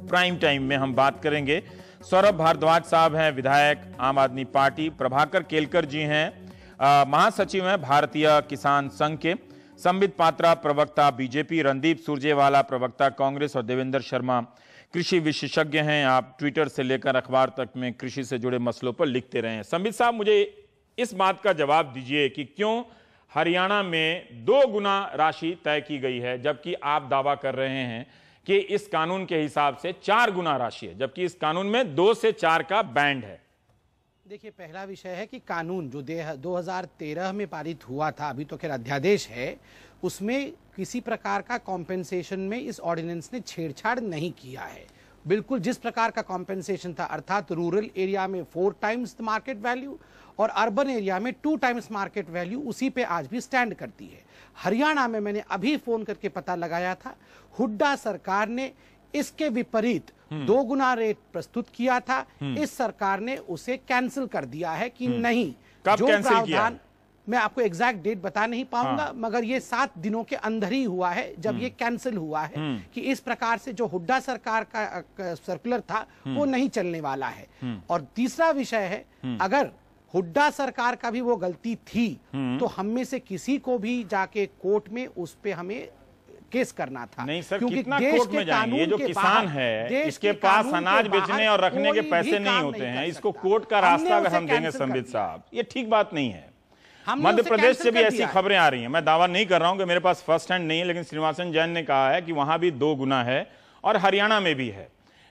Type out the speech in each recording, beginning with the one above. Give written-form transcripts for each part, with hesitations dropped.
Prime time में हम बात करेंगे। सौरभ भारद्वाज साहब हैं, विधायक आम आदमी पार्टी। प्रभाकर केलकर जी हैं, महासचिव हैं भारतीय किसान संघ के। संबित पात्रा प्रवक्ता बीजेपी, रणदीप सुरजेवाला प्रवक्ता कांग्रेस और देवेंद्र शर्मा कृषि विशेषज्ञ हैं। आप ट्विटर से लेकर अखबार तक में कृषि से जुड़े मसलों पर लिखते रहे हैं। संबित साहब, मुझे इस बात का जवाब दीजिए कि क्यों हरियाणा में 2 गुना राशि तय की गई है, जबकि आप दावा कर रहे हैं कि इस कानून के हिसाब से 4 गुना राशि है, जबकि इस कानून में 2 से 4 का बैंड है। देखिए, पहला विषय है कि कानून जो 2013 में पारित हुआ था, अभी तो खैर अध्यादेश है, उसमें किसी प्रकार का कॉम्पेंसेशन में इस ऑर्डिनेंस ने छेड़छाड़ नहीं किया है। बिल्कुल जिस प्रकार का कॉम्पेंसेशन था, अर्थात रूरल एरिया में 4 टाइम्स द मार्केट वैल्यू और अर्बन एरिया में 2 टाइम्स मार्केट वैल्यू, उसी पे आज भी स्टैंड करती है। हरियाणा में मैंने अभी फोन करके पता लगाया था, हुड्डा सरकार ने इसके विपरीत 2 गुना रेट प्रस्तुत किया था। इस सरकार ने उसे कैंसिल कर दिया है कि नहीं। कब जो कैंसिल किया? प्रावधान मैं आपको एग्जैक्ट डेट बता नहीं पाऊंगा, मगर ये 7 दिनों के अंदर ही हुआ है जब ये कैंसिल हुआ है कि इस प्रकार से जो हुड्डा सरकार का सर्कुलर था वो नहीं चलने वाला है। और तीसरा विषय है, अगर हुड्डा सरकार का भी वो गलती थी तो हम में से किसी को भी जाके कोर्ट में उस पे हमें केस करना था। नहीं सर, क्योंकि कितना देश कोर्ट के में जाएंगे? ये जो कानून के किसान बाहर, है, देश इसके के पास कानून अनाज के बेचने बाहर और रखने के कोई पैसे भी नहीं काम होते हैं। कर इसको सकता। कोर्ट का हमने रास्ता अगर उसे हम देंगे कैंसिल कर संबित दिया। साहब, ये ठीक बात नहीं है। हमने मध्य उसे प्रदेश से कैंसिल भी कर ऐसी दिया है। खबरें आ रही हैं। मैं दावा नहीं कर रहा हूं कि मेरे पास फर्स्ट हैंड नहीं है, लेकिन श्रीनिवासन जैन ने कहा है कि वहां भी 2 गुना है और हरियाणा में भी है।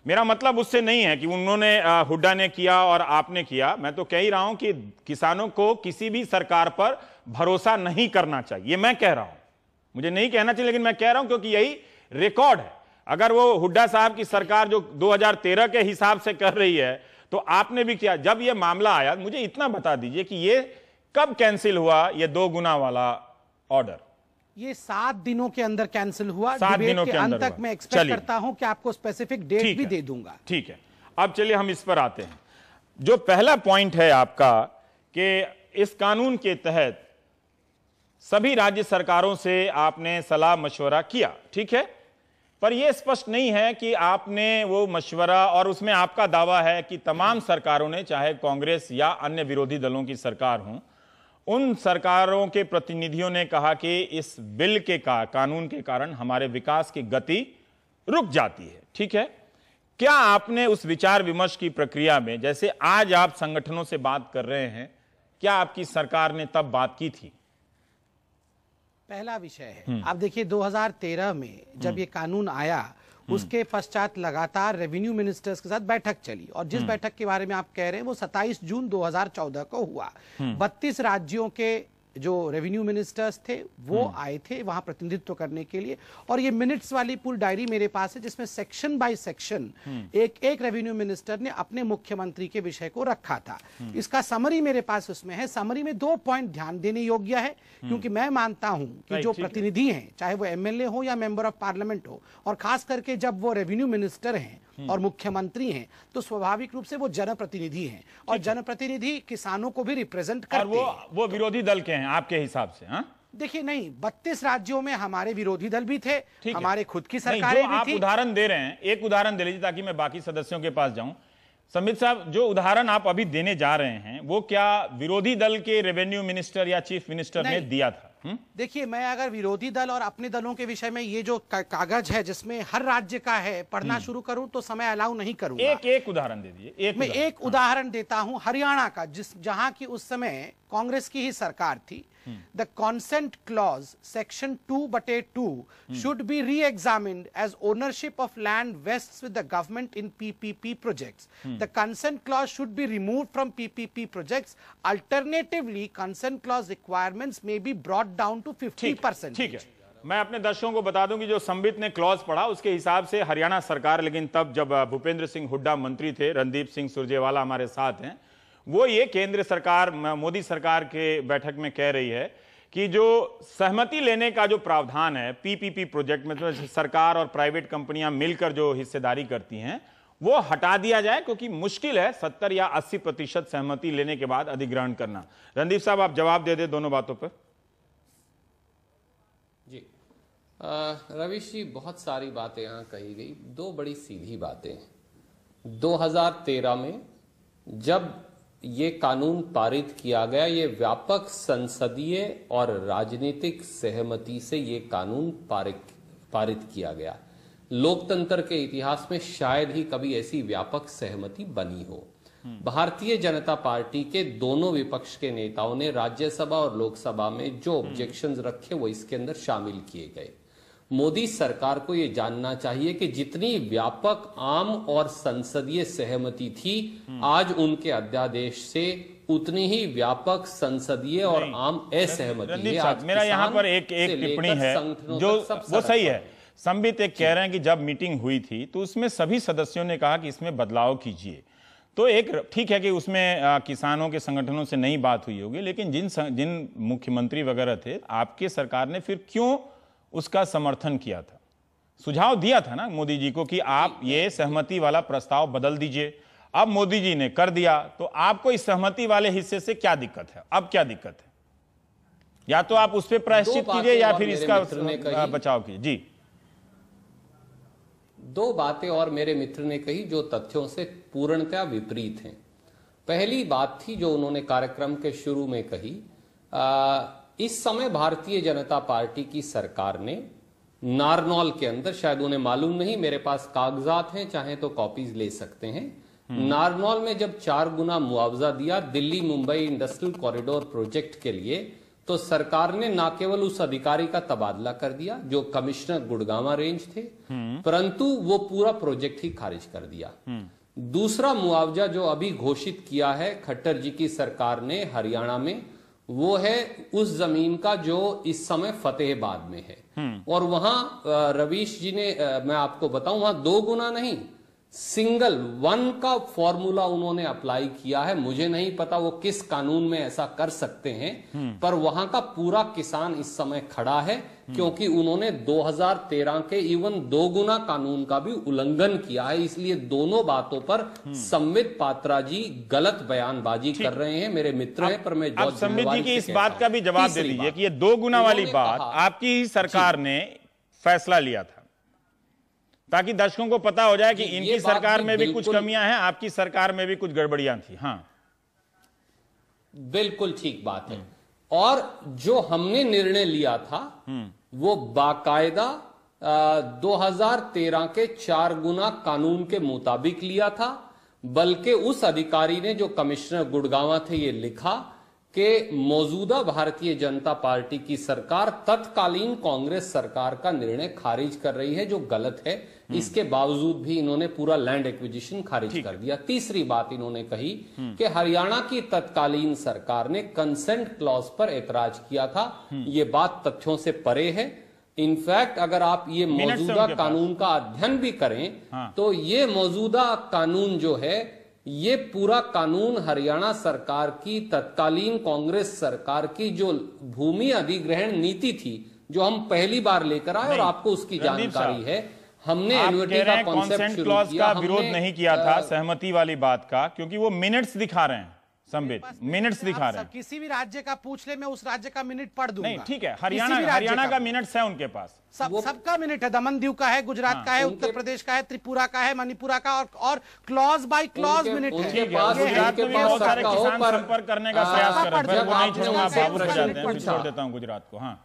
मेरा मतलब उससे नहीं है कि उन्होंने हुड्डा ने किया और आपने किया। मैं तो कह ही रहा हूं कि किसानों को किसी भी सरकार पर भरोसा नहीं करना चाहिए, ये मैं कह रहा हूं। मुझे नहीं कहना चाहिए, लेकिन मैं कह रहा हूं क्योंकि यही रिकॉर्ड है। अगर वो हुड्डा साहब की सरकार जो 2013 के हिसाब से कर रही है तो आपने भी किया। जब ये मामला आया, मुझे इतना बता दीजिए कि ये कब कैंसिल हुआ, ये 2 गुना वाला ऑर्डर? ये 7 दिनों के अंदर कैंसिल हुआ। 7 डिबेट दिनों के के अंत अंदर तक हुआ। मैं एक्सपेक्ट चलिए। करता हूं कि आपको स्पेसिफिक डेट भी दे दूंगा। ठीक है, अब चलिए हम इस पर आते हैं। जो पहला पॉइंट है आपका कि इस कानून के तहत सभी राज्य सरकारों से आपने सलाह मशवरा किया, ठीक है, पर यह स्पष्ट नहीं है कि आपने वो मशवरा, और उसमें आपका दावा है कि तमाम सरकारों ने, चाहे कांग्रेस या अन्य विरोधी दलों की सरकार हो, उन सरकारों के प्रतिनिधियों ने कहा कि इस बिल के कानून के कारण हमारे विकास की गति रुक जाती है, ठीक है। क्या आपने उस विचार विमर्श की प्रक्रिया में, जैसे आज आप संगठनों से बात कर रहे हैं, क्या आपकी सरकार ने तब बात की थी? पहला विषय है, आप देखिए 2013 में जब ये कानून आया, उसके पश्चात लगातार रेवेन्यू मिनिस्टर्स के साथ बैठक चली, और जिस बैठक के बारे में आप कह रहे हैं वो 27 जून 2014 को हुआ। 32 राज्यों के जो रेवेन्यू मिनिस्टर्स थे वो आए थे वहां प्रतिनिधित्व करने के लिए, और ये मिनट्स वाली पूरी डायरी मेरे पास है जिसमें सेक्शन बाय सेक्शन एक रेवेन्यू मिनिस्टर ने अपने मुख्यमंत्री के विषय को रखा था। इसका समरी मेरे पास उसमें है। समरी में 2 पॉइंट ध्यान देने योग्य है, क्योंकि मैं मानता हूं कि जो प्रतिनिधि हैं, चाहे वो एमएलए हो या मेंबर ऑफ पार्लियामेंट हो, और खास करके जब वो रेवेन्यू मिनिस्टर हैं और मुख्यमंत्री हैं, तो स्वाभाविक रूप से वो जनप्रतिनिधि हैं, और जनप्रतिनिधि किसानों को भी रिप्रेजेंट करते हैं। वो विरोधी दल के हैं आपके हिसाब से? हाँ, देखिए, नहीं, 32 राज्यों में हमारे विरोधी दल भी थे, हमारे खुद की सरकारें भी आप थी। उदाहरण दे रहे हैं, एक उदाहरण दे लीजिए ताकि मैं बाकी सदस्यों के पास जाऊं। संबित साहब, जो उदाहरण आप अभी देने जा रहे हैं वो क्या विरोधी दल के रेवेन्यू मिनिस्टर या चीफ मिनिस्टर ने दिया था? देखिए, मैं अगर विरोधी दल और अपने दलों के विषय में ये जो कागज है जिसमें हर राज्य का है पढ़ना शुरू करूं तो समय अलाउ नहीं करूंगा। एक उदाहरण दे दीजिए। मैं एक उदाहरण देता हूं हरियाणा का, जहां की उस समय कांग्रेस की ही सरकार थी। The consent clause section 2/2 should be re-examined as ownership of land vests with the government in PPP projects. The consent clause should be removed from PPP projects. Alternatively, consent clause requirements may be brought down to 50%. ठीक है, मैं अपने दर्शकों को बता दूं कि जो संबित ने क्लॉज पढ़ा उसके हिसाब से हरियाणा सरकार, लेकिन तब जब भूपेंद्र सिंह हुड्डा मंत्री थे, रणदीप सिंह सुरजेवाला हमारे साथ हैं, वो ये केंद्र सरकार, मोदी सरकार के बैठक में कह रही है कि जो सहमति लेने का जो प्रावधान है पीपीपी प्रोजेक्ट में, तो सरकार और प्राइवेट कंपनियां मिलकर जो हिस्सेदारी करती हैं, वो हटा दिया जाए, क्योंकि मुश्किल है 70 या 80% सहमति लेने के बाद अधिग्रहण करना। रणदीप साहब, आप जवाब दे दे दोनों बातों पर। जी, रवीश जी, बहुत सारी बातें यहाँ कही गई। दो बड़ी सीधी बातें। 2013 में जब ये कानून पारित किया गया, ये व्यापक संसदीय और राजनीतिक सहमति से ये कानून पारित किया गया। लोकतंत्र के इतिहास में शायद ही कभी ऐसी व्यापक सहमति बनी हो। भारतीय जनता पार्टी के दोनों विपक्ष के नेताओं ने राज्यसभा और लोकसभा में जो ऑब्जेक्शंस रखे वो इसके अंदर शामिल किए गए। मोदी सरकार को यह जानना चाहिए कि जितनी व्यापक आम और संसदीय सहमति थी, आज उनके अध्यादेश से उतनी ही व्यापक संसदीय और आम असहमति है। आज मेरा यहाँ पर एक टिप्पणी है जो वो सही है। संबित एक कह रहे हैं कि जब मीटिंग हुई थी तो उसमें सभी सदस्यों ने कहा कि इसमें बदलाव कीजिए। तो एक ठीक है कि उसमें किसानों के संगठनों से नई बात हुई होगी, लेकिन जिन मुख्यमंत्री वगैरह थे, आपके सरकार ने फिर क्यों उसका समर्थन किया था? सुझाव दिया था ना मोदी जी को कि आप ये सहमति वाला प्रस्ताव बदल दीजिए। अब मोदी जी ने कर दिया, तो आपको इस सहमति वाले हिस्से से क्या दिक्कत है? अब क्या दिक्कत है? या तो आप उस पर प्रायश्चित कीजिए या फिर इसका बचाव कीजिए। जी, दो बातें और मेरे मित्र ने कही जो तथ्यों से पूर्णतया विपरीत हैं। पहली बात थी जो उन्होंने कार्यक्रम के शुरू में कही, इस समय भारतीय जनता पार्टी की सरकार ने नारनौल के अंदर, शायद उन्हें मालूम नहीं, मेरे पास कागजात हैं, चाहे तो कॉपीज ले सकते हैं, नारनौल में जब 4 गुना मुआवजा दिया Delhi Mumbai industrial corridor project के लिए, तो सरकार ने न केवल उस अधिकारी का तबादला कर दिया जो कमिश्नर गुड़गांवा रेंज थे, परंतु वो पूरा प्रोजेक्ट ही खारिज कर दिया। दूसरा मुआवजा जो अभी घोषित किया है खट्टर जी की सरकार ने हरियाणा में, वो है उस जमीन का जो इस समय फतेहाबाद में है। और वहां रवीश जी ने, मैं आपको बताऊं, वहां 2 गुना नहीं, सिंगल 1 का फॉर्मूला उन्होंने अप्लाई किया है। मुझे नहीं पता वो किस कानून में ऐसा कर सकते हैं, पर वहां का पूरा किसान इस समय खड़ा है क्योंकि उन्होंने 2013 के इवन 2 गुना कानून का भी उल्लंघन किया है। इसलिए दोनों बातों पर संबित पात्रा जी गलत बयानबाजी कर रहे हैं। मेरे मित्र हैं, पर मैं संबित जी की इस बात का भी जवाब दे दीजिए कि ये 2 गुना वाली बात आपकी ही सरकार ने फैसला लिया था, ताकि दर्शकों को पता हो जाए कि इनकी सरकार में भी कुछ कमियां हैं, आपकी सरकार में भी कुछ गड़बड़ियां थी। हाँ, बिल्कुल ठीक बात है। और जो हमने निर्णय लिया था वो बाकायदा 2013 के 4 गुना कानून के मुताबिक लिया था। बल्कि उस अधिकारी ने, जो कमिश्नर गुड़गांवा थे, ये लिखा कि मौजूदा भारतीय जनता पार्टी की सरकार तत्कालीन कांग्रेस सरकार का निर्णय खारिज कर रही है जो गलत है। इसके बावजूद भी इन्होंने पूरा लैंड एक्विजिशन खारिज कर दिया। तीसरी बात इन्होंने कही कि हरियाणा की तत्कालीन सरकार ने कंसेंट क्लॉज पर ऐतराज किया था। ये बात तथ्यों से परे है। इनफैक्ट अगर आप ये मौजूदा कानून का अध्ययन भी करें तो ये मौजूदा कानून जो है, ये पूरा कानून हरियाणा सरकार की, तत्कालीन कांग्रेस सरकार की जो भूमि अधिग्रहण नीति थी, जो हम पहली बार लेकर आए और आपको उसकी जानकारी है। हमने एन्युटी का कॉन्सेप्ट शुरू किया, का विरोध नहीं किया था सहमति वाली बात का, क्योंकि वो मिनट्स दिखा रहे हैं। संबित मिनट्स दिखा रहे हैं। किसी भी राज्य का पूछ ले, मैं उस राज्य का मिनट पढ़ दूंगा। नहीं, ठीक है, हरियाणा का मिनट्स है उनके पास, सबका मिनट है। दमन दीव का है, गुजरात का है, उत्तर प्रदेश का है, त्रिपुरा का है, मणिपुरा का, और क्लॉज बाय क्लॉज मिनट है। गुजरात में बहुत सारे किसान संपर्क करने का प्रयास कर रहे हैं, वो नहीं छोड़ूंगा, बाबू हो जाते हैं, छोड़ देता हूं गुजरात को। हाँ,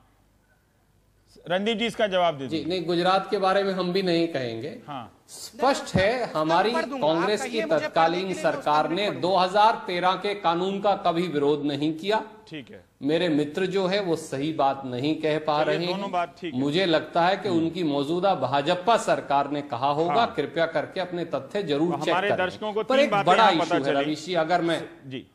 रणदीप जी इसका जवाब दीजिए। नहीं, गुजरात के बारे में हम भी नहीं कहेंगे। हाँ, स्पष्ट है, हमारी कांग्रेस की तत्कालीन सरकार ने 2013 के कानून का कभी विरोध नहीं किया। ठीक है, मेरे मित्र जो है वो सही बात नहीं कह पा रहे हैं। मुझे लगता है कि उनकी मौजूदा भाजपा सरकार ने कहा होगा। कृपया करके अपने तथ्य जरूर चेक करें। दर्शकों को पर एक बड़ा इशू है रवीश, अगर मैं जी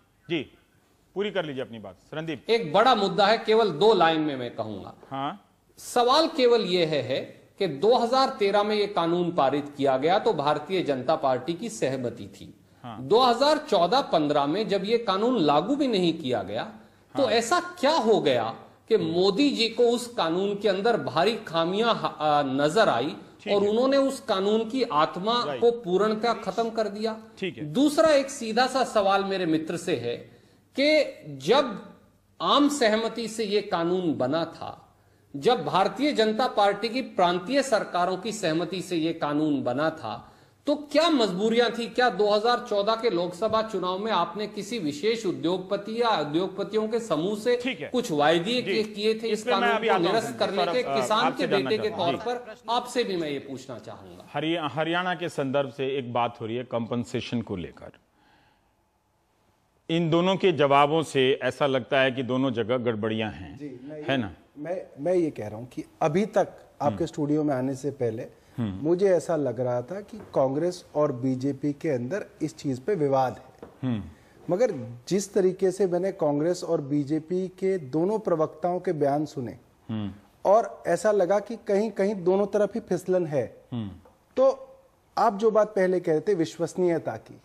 पूरी कर लीजिए अपनी बात रणदीप। एक बड़ा मुद्दा है, केवल 2 लाइन में मैं कहूंगा। हाँ, सवाल केवल यह है कि 2013 में यह कानून पारित किया गया तो भारतीय जनता पार्टी की सहमति थी। 2014-15 में जब यह कानून लागू भी नहीं किया गया तो ऐसा क्या हो गया कि मोदी जी को उस कानून के अंदर भारी खामियां नजर आई और उन्होंने उस कानून की आत्मा को पूर्णतः खत्म कर दिया। दूसरा एक सीधा सा सवाल मेरे मित्र से है कि जब आम सहमति से यह कानून बना था, जब भारतीय जनता पार्टी की प्रांतीय सरकारों की सहमति से यह कानून बना था, तो क्या मजबूरियां थी? क्या 2014 के लोकसभा चुनाव में आपने किसी विशेष उद्योगपति या उद्योगपतियों के समूह से कुछ वायदे किए थे इस कानून को निरस्त करने के? किसान के बेटे के तौर पर आपसे भी मैं ये पूछना चाहूंगा। हरियाणा के संदर्भ से एक बात हो रही है कंपनसेशन को लेकर। इन दोनों के जवाबों से ऐसा लगता है कि दोनों जगह गड़बड़ियां हैं, है ना? मैं ये कह रहा हूं कि अभी तक आपके स्टूडियो में आने से पहले मुझे ऐसा लग रहा था कि कांग्रेस और बीजेपी के अंदर इस चीज पे विवाद है, मगर जिस तरीके से मैंने कांग्रेस और बीजेपी के दोनों प्रवक्ताओं के बयान सुने और ऐसा लगा कि कहीं कहीं दोनों तरफ ही फिसलन है। तो आप जो बात पहले कह रहे थे विश्वसनीयता की,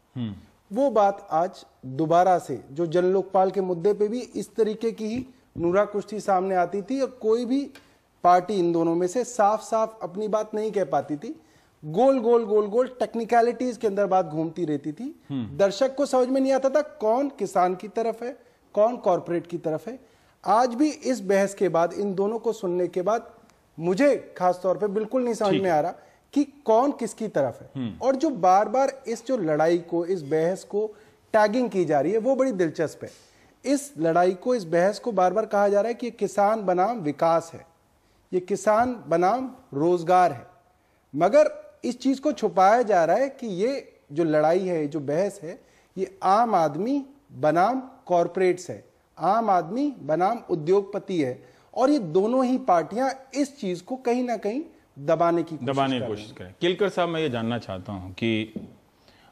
वो बात आज दोबारा से जो जन लोकपाल के मुद्दे पे भी इस तरीके की ही नूरा कुश्ती सामने आती थी और कोई भी पार्टी इन दोनों में से साफ साफ अपनी बात नहीं कह पाती थी, गोल गोल गोल गोल टेक्निकलिटीज के अंदर बात घूमती रहती थी। दर्शक को समझ में नहीं आता था कौन किसान की तरफ है, कौन कॉर्पोरेट की तरफ है। आज भी इस बहस के बाद, इन दोनों को सुनने के बाद मुझे खास तौर पे बिल्कुल नहीं समझ में आ रहा कि कौन किसकी तरफ है। और जो बार बार इस जो लड़ाई को, इस बहस को टैगिंग की जा रही है वो बड़ी दिलचस्प है। इस लड़ाई को, इस बहस को बार बार कहा जा रहा है कि किसान बनाम विकास है, ये किसान बनाम रोजगार है, मगर इस चीज को छुपाया जा रहा है कि ये जो लड़ाई है, जो बहस है, ये आम आदमी बनाम कॉरपोरेट्स है, आम आदमी बनाम उद्योगपति है। और ये दोनों ही पार्टियां इस चीज को कहीं ना कहीं दबाने की कोशिश करें। केलकर साहब, मैं ये जानना चाहता हूं कि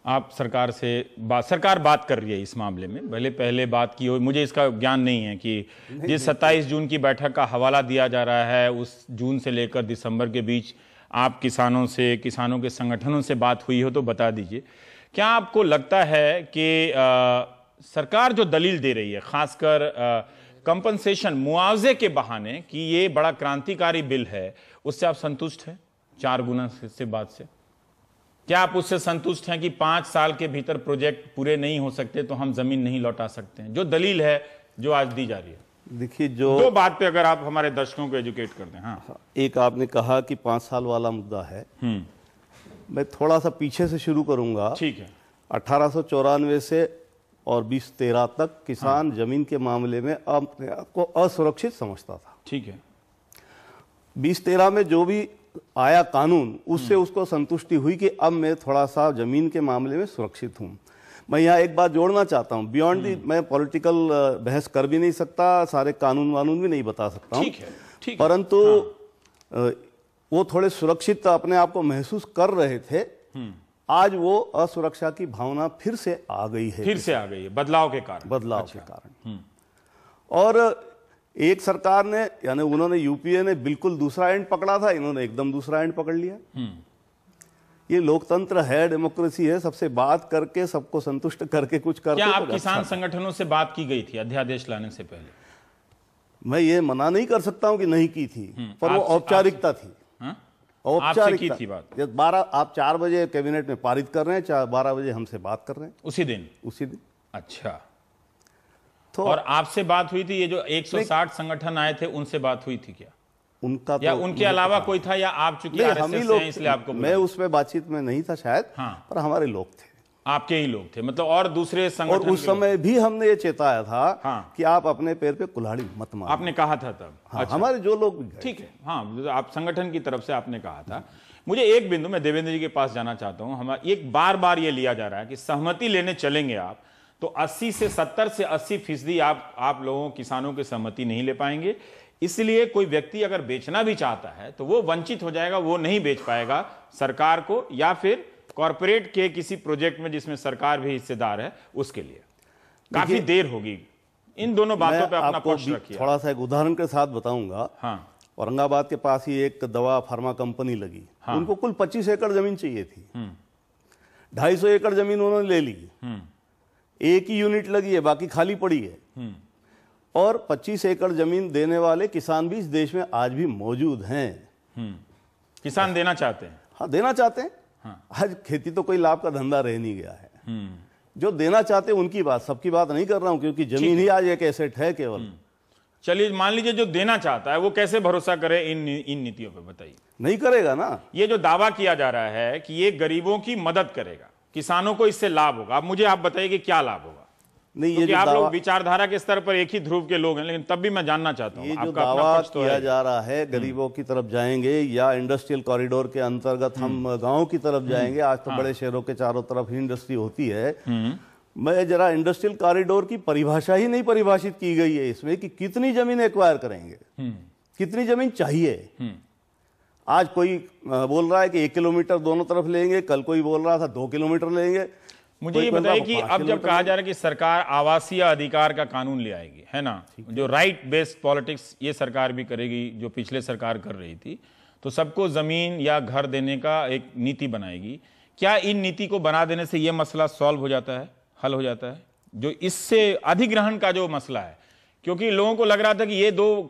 आप सरकार से सरकार बात कर रही है इस मामले में, भले पहले बात की हो, मुझे इसका ज्ञान नहीं है कि जिस 27 जून की बैठक का हवाला दिया जा रहा है, उस जून से लेकर दिसंबर के बीच आप किसानों से, किसानों के संगठनों से बात हुई हो तो बता दीजिए। क्या आपको लगता है कि सरकार जो दलील दे रही है, खासकर कंपनसेशन, मुआवजे के बहाने, कि ये बड़ा क्रांतिकारी बिल है, उससे आप संतुष्ट हैं? 4 गुना से बात से क्या आप उससे संतुष्ट हैं कि 5 साल के भीतर प्रोजेक्ट पूरे नहीं हो सकते तो हम जमीन नहीं लौटा सकते हैं, जो दलील है जो आज दी जा रही है? देखिए, जो दो बात पे अगर आप हमारे दर्शकों को एजुकेट कर दें। हाँ, एक आपने कहा कि 5 साल वाला मुद्दा है, मैं थोड़ा सा पीछे से शुरू करूंगा। ठीक है। 1894 से और 2013 तक किसान जमीन के मामले में अपने आप को असुरक्षित समझता था। ठीक है। 2013 में जो भी आया कानून, उससे उसको संतुष्टि हुई कि अब मैं थोड़ा सा जमीन के मामले में सुरक्षित हूं। मैं यहाँ एक बात जोड़ना चाहता हूं, बियॉन्ड दी मैं पॉलिटिकल बहस कर भी नहीं सकता, सारे कानून वानून भी नहीं बता सकता हूं, परंतु वो थोड़े सुरक्षित अपने आप को महसूस कर रहे थे। आज वो असुरक्षा की भावना फिर से आ गई है, बदलाव के कारण। के कारण। और एक सरकार ने, यानी उन्होंने, यूपीए ने बिल्कुल दूसरा एंड पकड़ा था, इन्होंने एकदम दूसरा एंड पकड़ लिया। ये लोकतंत्र है, डेमोक्रेसी है, सबसे बात करके, सबको संतुष्ट करके कुछ करके। क्या आप किसान संगठनों से बात की गई थी अध्यादेश लाने से पहले? मैं ये मना नहीं कर सकता हूं कि नहीं की थी, पर वो औपचारिकता थी। औपचारिकता थी बात। 12 आप 4 बजे कैबिनेट में पारित कर रहे हैं, 12 बजे हमसे बात कर रहे हैं उसी दिन। अच्छा। तो और आपसे बात हुई थी? ये जो 160 संगठन आए थे, उनसे बात हुई थी क्या? उनका या उनके अलावा कोई था, या आप चूंकि हम ही लोग, इसलिए आपको, मैं उसमें बातचीत में नहीं था शायद। हाँ। पर हमारे लोग थे, आपके ही लोग थे, मतलब और दूसरे संगठन। और उस समय भी हमने ये चेताया था कि आप अपने पैर पे कुल्हाड़ी मत मारो, आपने कहा था तब। अच्छा। हमारे जो लोग, ठीक है, हाँ, आप संगठन की तरफ से आपने कहा था। मुझे एक बिंदु में देवेंद्र जी के पास जाना चाहता हूं। हम एक बार ये लिया जा रहा है कि सहमति लेने चलेंगे आप तो 80 से 70 से 80% आप लोगों, किसानों की सहमति नहीं ले पाएंगे। इसलिए कोई व्यक्ति अगर बेचना भी चाहता है तो वो वंचित हो जाएगा, वो नहीं बेच पाएगा सरकार को या फिर कॉर्पोरेट के किसी प्रोजेक्ट में जिसमें सरकार भी हिस्सेदार है, उसके लिए काफी देर होगी। इन दोनों बातों पे अपना पक्ष रखिए। थोड़ा सा एक उदाहरण के साथ बताऊंगा। हाँ। औरंगाबाद के पास ही एक दवा फार्मा कंपनी लगी। हाँ। उनको कुल 25 एकड़ जमीन चाहिए थी। 250 एकड़ जमीन उन्होंने ले ली। एक ही यूनिट लगी है, बाकी खाली पड़ी है। और 25 एकड़ जमीन देने वाले किसान भी इस देश में आज भी मौजूद हैं। किसान देना चाहते हैं? हाँ, देना चाहते हैं। हाँ। आज खेती तो कोई लाभ का धंधा रह नहीं गया है। जो देना चाहते हैं उनकी बात, सबकी बात नहीं कर रहा हूं, क्योंकि जमीन ही आज एक एसेट है केवल। चलिए मान लीजिए जो देना चाहता है वो कैसे भरोसा करे इन नीतियों पे, बताइए। नहीं करेगा ना। ये जो दावा किया जा रहा है कि ये गरीबों की मदद करेगा, किसानों को इससे लाभ होगा, अब मुझे आप बताइए कि क्या लाभ होगा। नहीं, ये जो आप लोग विचारधारा के स्तर पर एक ही ध्रुव के लोग हैं, लेकिन तब भी मैं जानना चाहता हूं, ये जो दावा किया जा रहा है गरीबों की तरफ जाएंगे या इंडस्ट्रियल कॉरिडोर के अंतर्गत हम गांव की तरफ जाएंगे। आज तो बड़े शहरों के चारों तरफ ही इंडस्ट्री होती है। मैं जरा इंडस्ट्रियल कॉरिडोर की परिभाषा ही नहीं परिभाषित की गई है इसमें कि कितनी जमीन एक्वायर करेंगे, कितनी जमीन चाहिए। आज कोई बोल रहा है कि 1 किलोमीटर दोनों तरफ लेंगे, कल कोई बोल रहा था 2 किलोमीटर लेंगे। मुझे ये बताइए कि अब जब कहा जा रहा है कि सरकार आवासीय अधिकार का कानून ले आएगी, है ना, जो राइट बेस्ड पॉलिटिक्स ये सरकार भी करेगी जो पिछले सरकार कर रही थी, तो सबको जमीन या घर देने का एक नीति बनाएगी। क्या इन नीति को बना देने से ये मसला सॉल्व हो जाता है, हल हो जाता है, जो इससे अधिग्रहण का जो मसला है? क्योंकि लोगों को लग रहा था कि ये 2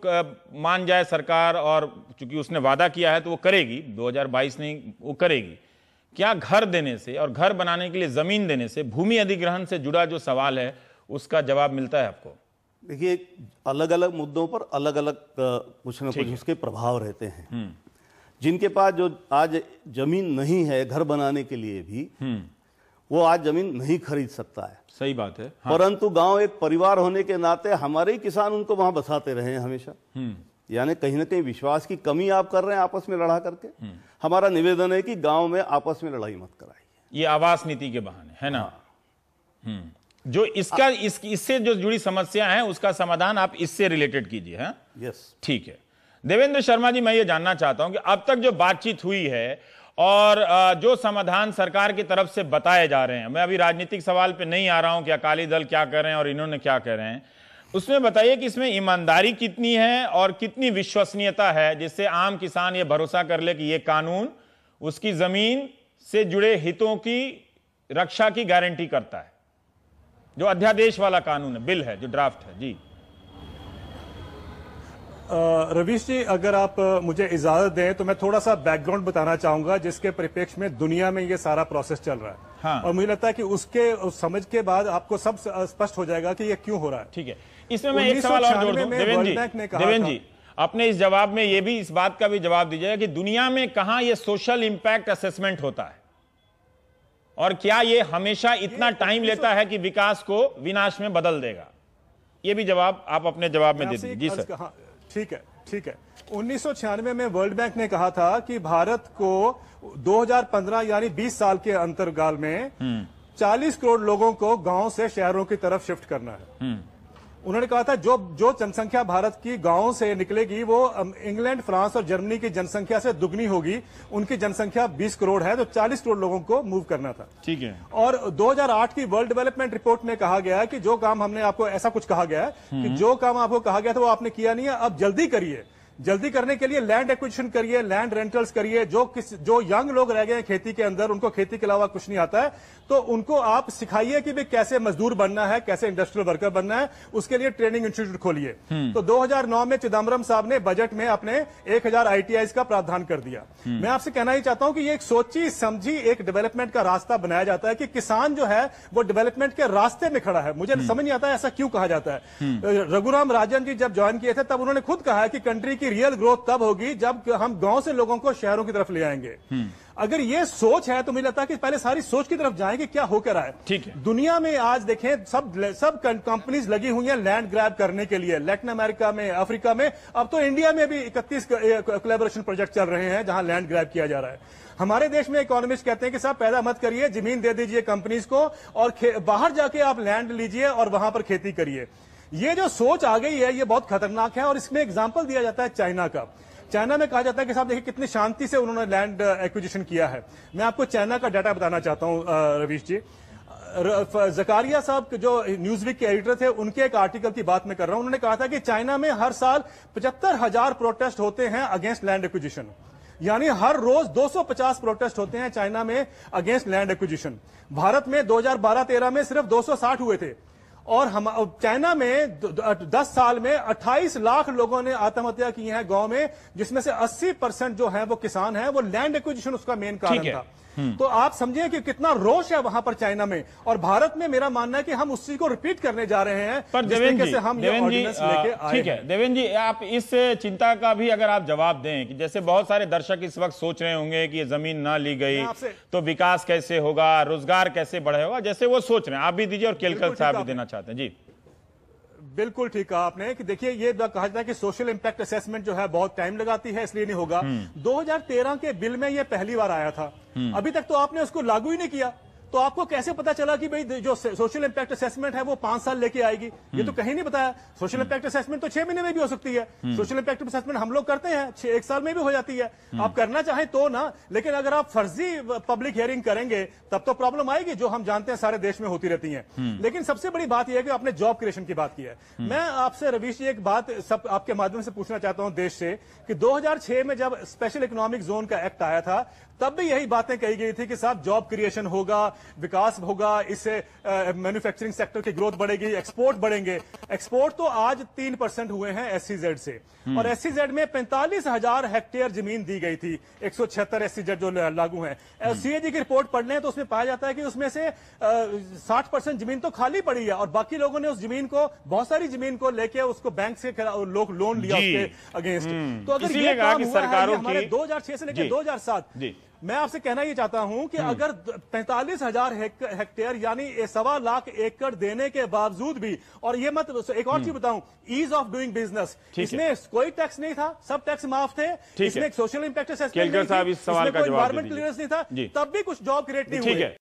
मान जाए सरकार, और चूंकि उसने वादा किया है तो वो करेगी, 2022 नहीं वो करेगी। क्या घर देने से और घर बनाने के लिए जमीन देने से भूमि अधिग्रहण से जुड़ा जो सवाल है उसका जवाब मिलता है आपको? देखिए, अलग अलग मुद्दों पर अलग अलग कुछ न कुछ उसके प्रभाव रहते हैं। जिनके पास जो आज जमीन नहीं है घर बनाने के लिए भी, वो आज जमीन नहीं खरीद सकता है। सही बात है। हाँ। परंतु गांव एक परिवार होने के नाते हमारे ही किसान उनको वहां बसाते रहे हैं हमेशा। यानी कहीं ना कहीं विश्वास की कमी आप कर रहे हैं आपस में लड़ा करके। हमारा निवेदन है कि गांव में आपस में लड़ाई मत कराइए। ये आवास नीति के बहाने, है ना। जो इसका इससे जो जुड़ी समस्या है उसका समाधान आप इससे रिलेटेड कीजिए। हाँ, यस, ठीक है। देवेंद्र शर्मा जी, मैं ये जानना चाहता हूं कि अब तक जो बातचीत हुई है और जो समाधान सरकार की तरफ से बताए जा रहे हैं, मैं अभी राजनीतिक सवाल पे नहीं आ रहा हूं कि अकाली दल क्या कर रहे हैं और इन्होंने क्या कर रहे हैं, उसमें बताइए कि इसमें ईमानदारी कितनी है और कितनी विश्वसनीयता है जिससे आम किसान ये भरोसा कर ले कि ये कानून उसकी जमीन से जुड़े हितों की रक्षा की गारंटी करता है। जो अध्यादेश वाला कानून है, बिल है, जो ड्राफ्ट है। जी रवीश जी, अगर आप मुझे इजाजत दें तो मैं थोड़ा सा बैकग्राउंड बताना चाहूंगा जिसके परिप्रेक्ष्य में दुनिया में ये सारा प्रोसेस चल रहा है। हाँ। और मुझे लगता है कि उस समझ के बाद आपको सब स्पष्ट हो जाएगा कि ये क्यों हो रहा है। ठीक है, इसमें मैं एक सवाल और जोड़ दूं। देवेंद्र जी, अपने इस जवाब में ये भी, इस बात का भी जवाब दीजिएगा कि दुनिया में कहां ये सोशल इंपैक्ट असेसमेंट होता है और क्या ये हमेशा इतना टाइम लेता है कि विकास को विनाश में बदल देगा? ये भी जवाब आप अपने जवाब में दे दीजिए। जी सर। ठीक है, ठीक है। 1996 में वर्ल्ड बैंक ने कहा था कि भारत को 2015 यानी 20 साल के अंतराल में 40 करोड़ लोगों को गांव से शहरों की तरफ शिफ्ट करना है। उन्होंने कहा था जो जनसंख्या भारत की गांवों से निकलेगी वो इंग्लैंड, फ्रांस और जर्मनी की जनसंख्या से दुगनी होगी। उनकी जनसंख्या 20 करोड़ है, तो 40 करोड़ लोगों को मूव करना था। ठीक है। और 2008 की वर्ल्ड डेवलपमेंट रिपोर्ट में कहा गया है कि जो काम हमने आपको, ऐसा कुछ कहा गया है कि जो काम आपको कहा गया था वो आपने किया नहीं है, अब जल्दी करिए। जल्दी करने के लिए लैंड एक्विजिशन करिए, लैंड रेंटल्स करिए। जो यंग लोग रह गए हैं खेती के अंदर, उनको खेती के अलावा कुछ नहीं आता है, तो उनको आप सिखाइए कि भाई कैसे मजदूर बनना है, कैसे इंडस्ट्रियल वर्कर बनना है। उसके लिए ट्रेनिंग इंस्टीट्यूट खोलिए। तो 2009 में चिदम्बरम साहब ने बजट में अपने 1000 ITIs का प्रावधान कर दिया। मैं आपसे कहना ही चाहता हूं कि ये एक सोची समझी एक डेवलपमेंट का रास्ता बनाया जाता है कि किसान जो है वो डेवलपमेंट के रास्ते में खड़ा है। मुझे समझ नहीं आता है ऐसा क्यों कहा जाता है। रघुराम राजन जी जब ज्वाइन किए थे तब उन्होंने खुद कहा है कि कंट्री की रियल ग्रोथ तब होगी जब हम गांव से लोगों को शहरों की तरफ ले आएंगे। अगर ये सोच है तो मुझे लगता है कि पहले सारी सोच की तरफ जाएं कि क्या होकर रहा है। ठीक है। दुनिया में आज देखें सब कंपनीज लगी हुई हैं लैंड ग्रैब करने के लिए, लैटिन अमेरिका में, अफ्रीका में, अब तो इंडिया में भी 31 कोलैबोरेशन प्रोजेक्ट चल रहे हैं जहां लैंड ग्रैब किया जा रहा है। हमारे देश में इकोनॉमिस्ट कहते हैं कि साहब पैदा मत करिए, जमीन दे दीजिए कंपनीज को और बाहर जाके आप लैंड लीजिए और वहां पर खेती करिए। ये जो सोच आ गई है ये बहुत खतरनाक है। और इसमें एग्जाम्पल दिया जाता है चाइना का। चाइना में कहा जाता है कि साहब देखिए कितनी शांति से उन्होंने लैंड एक्विजिशन किया है। मैं आपको चाइना का डाटा बताना चाहता हूं रवीश जी। जकारिया साहब जो न्यूज़वीक के एडिटर थे, उनके एक आर्टिकल की बात मैं कर रहा हूं। उन्होंने कहा था कि चाइना में हर साल 75,000 प्रोटेस्ट होते हैं अगेंस्ट लैंड एक्विजिशन। यानी हर रोज 250 प्रोटेस्ट होते हैं चाइना में अगेंस्ट लैंड एक्विजिशन। भारत में 2012-13 में सिर्फ 260 हुए थे। और हम चाइना में 10 साल में 28 लाख लोगों ने आत्महत्या की है गांव में, जिसमें से 80% जो है वो किसान है। वो लैंड एक्विजिशन उसका मेन कारण था। तो आप समझिए कि कितना रोष है वहां पर चाइना में, और भारत में मेरा मानना है कि हम उसी को रिपीट करने जा रहे हैं। पर देवेंद्र जी, हम ये ऑर्डिनेंस लेके आए ठीक है देवेंद्र जी, आप इस चिंता का भी अगर आप जवाब दें कि जैसे बहुत सारे दर्शक इस वक्त सोच रहे होंगे कि ये जमीन ना ली गई तो विकास कैसे होगा, रोजगार कैसे बढ़ेगा, जैसे वो सोच रहे हैं, आप भी दीजिए और केलकर साहब भी देना चाहते हैं। जी बिल्कुल ठीक कहा आपने कि देखिए ये कहा जाता है कि सोशल इंपैक्ट असेसमेंट जो है बहुत टाइम लगाती है, इसलिए नहीं होगा। 2013 के बिल में ये पहली बार आया था, अभी तक तो आपने उसको लागू ही नहीं किया, तो आपको कैसे पता चला कि भाई जो सोशल इंपैक्ट असेसमेंट है वो 5 साल लेके आएगी? ये तो कहीं नहीं बताया। सोशल इंपैक्ट असेसमेंट तो 6 महीने में भी हो सकती है। सोशल इंपैक्ट असेसमेंट हम लोग करते हैं 1 साल में भी हो जाती है। आप करना चाहें तो ना, लेकिन अगर आप फर्जी पब्लिक हियरिंग करेंगे तब तो प्रॉब्लम आएगी, जो हम जानते हैं सारे देश में होती रहती है। लेकिन सबसे बड़ी बात यह है कि आपने जॉब क्रिएशन की बात की है। मैं आपसे रवीश जी एक बात सब आपके माध्यम से पूछना चाहता हूं देश से कि 2006 में जब स्पेशल इकोनॉमिक जोन का एक्ट आया था तब भी यही बातें कही गई थी कि साहब जॉब क्रिएशन होगा, विकास होगा, इससे मैन्युफैक्चरिंग सेक्टर की ग्रोथ बढ़ेगी, एक्सपोर्ट बढ़ेंगे। एक्सपोर्ट तो आज 3% हुए हैं एससीजेड से, और एससीजेड में 45,000 हेक्टेयर जमीन दी गई थी। 176 एससीजेड जो लागू हैं, सीएजी की रिपोर्ट पढ़ लें तो उसमें पाया जाता है कि उसमें से 60% जमीन तो खाली पड़ी है, और बाकी लोगों ने उस जमीन को, बहुत सारी जमीन को लेके उसको बैंक से लोन लिया उसके अगेंस्ट। तो अगर ये काम हुआ है हमारे 2006 से लेकर 2007, मैं आपसे कहना ये चाहता हूं कि अगर 45,000 हेक्टेयर यानी 1.25 लाख एकड़ देने के बावजूद भी, और ये मत एक और चीज बताऊं, ईज ऑफ डूइंग बिजनेस, इसमें कोई टैक्स नहीं था, सब टैक्स माफ थे, इसमें सोशल इंपैक्ट असेसमेंट नहीं थी, इसमें कोई एनवायरमेंट क्लियरेंस नहीं था, तब भी कुछ जॉब क्रिएट नहीं हुई।